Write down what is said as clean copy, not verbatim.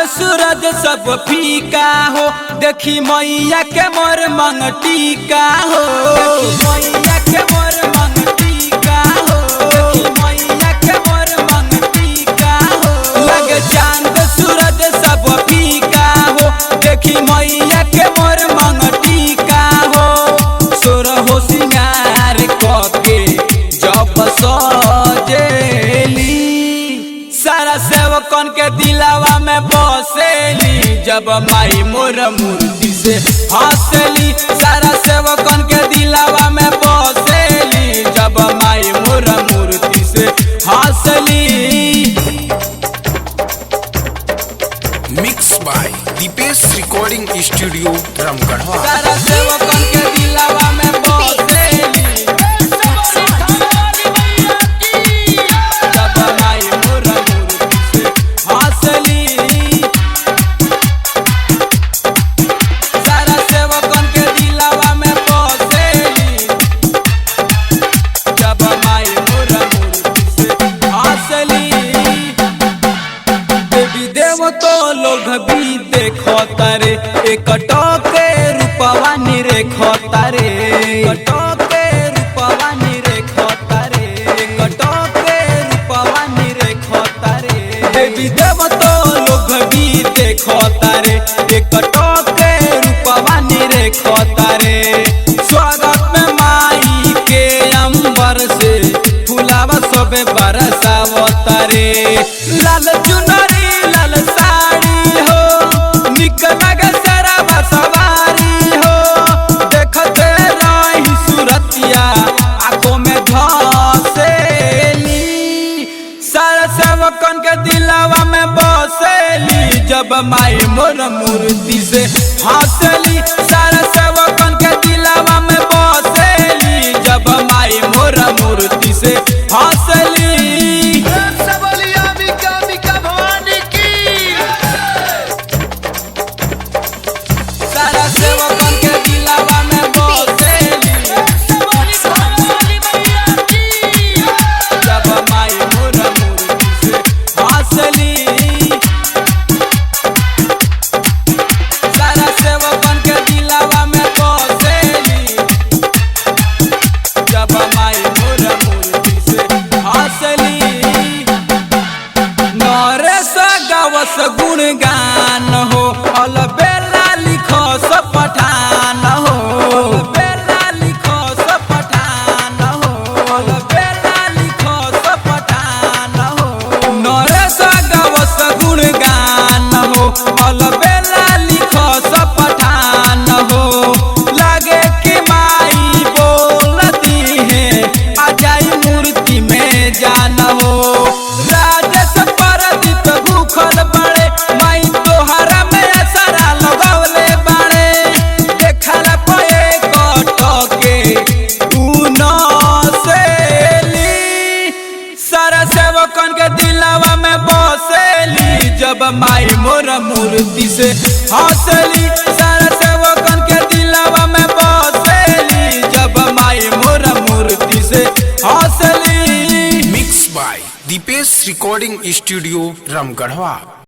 सूरज सब फीका हो, देखी मैया के मोर मंग टीका हो, मैया के मोर मंग टीका हो, देखी मैया के मोर मंग टीका हो। लगे चांद सूरज सब फीका हो, देखी मैया के मोर मंग टीका हो। सोर हो सिंगार के जब सजेली, सारा सेवकन के दिलावा में बसेली, जब माई मोर मूर्ति से हंसली। सारा सेवकन के दिलावा में बसेली, जब माई मोर मूर्ति से हंसली। Mix by Deepesh recording studio Ramgarhwa. सारा सेवकन के दिलावा में बसेली, जब माई मोर मूर्ति से हंसली। सारा सेवकन के दिलावा में बसेली, जब माई मोर मूर्ति से हंसली। देवी देव तो लोग भी देखो तारे, एक टोके रूपवा निरेखो तारे, एक टोके रूपवा निरेखो तारे, एक टोके रूपवा निरेखो तारे। देवी देव तो लोग भी देखो तारे, एक टोके रूपवा निरेखो तारे। स्वागत में माई के अंबर से फुलावा सबे बरसावो तारे। लाल चुनरी लाल साड़ी हो, निक लगे सराबा सवारी हो, देखते रही सूरतिया आंखों में धसेली। सारा सेवकन के दिलावा में बसेली, जब माई मोर मूर्ति से हंसली। सारा सेवकन के दिलावा में बसेली, जब माई मोर मूर्ति से हंसली। सारा सेवकन के दिलावा में बसेली, जब माई मोर मूर्ति से हंसली। सारा सेवकन के दिलावा में बसेली, जब माई मोर मूर्ति से हंसली। नरेश गावस गुणगान हो, अलबेला लिखो सब पठान हो, अलबेला लिखो सब पठान हो, अलबेला लिखो सब पठान हो। नरेश गावस गुणगान हो, अलबेला लिखो सब पठान हो। लागे कि माई बोलती है, आ जाई मूर्ति में जान हो। राजेश परदीप भूखल बड़े, माई तोहरा में असरा लगौले बाड़े। देखल पे कटके तू नसेली, सारा सेवकन के दिलावा में बसेली, जब माई मोर मूर्ति से हंसली। सारा सेवकन के दिलावा में बसेली, जब माई मोर मूर्ति से हंसली। Mix by Deepesh recording studio Ramgarhwa.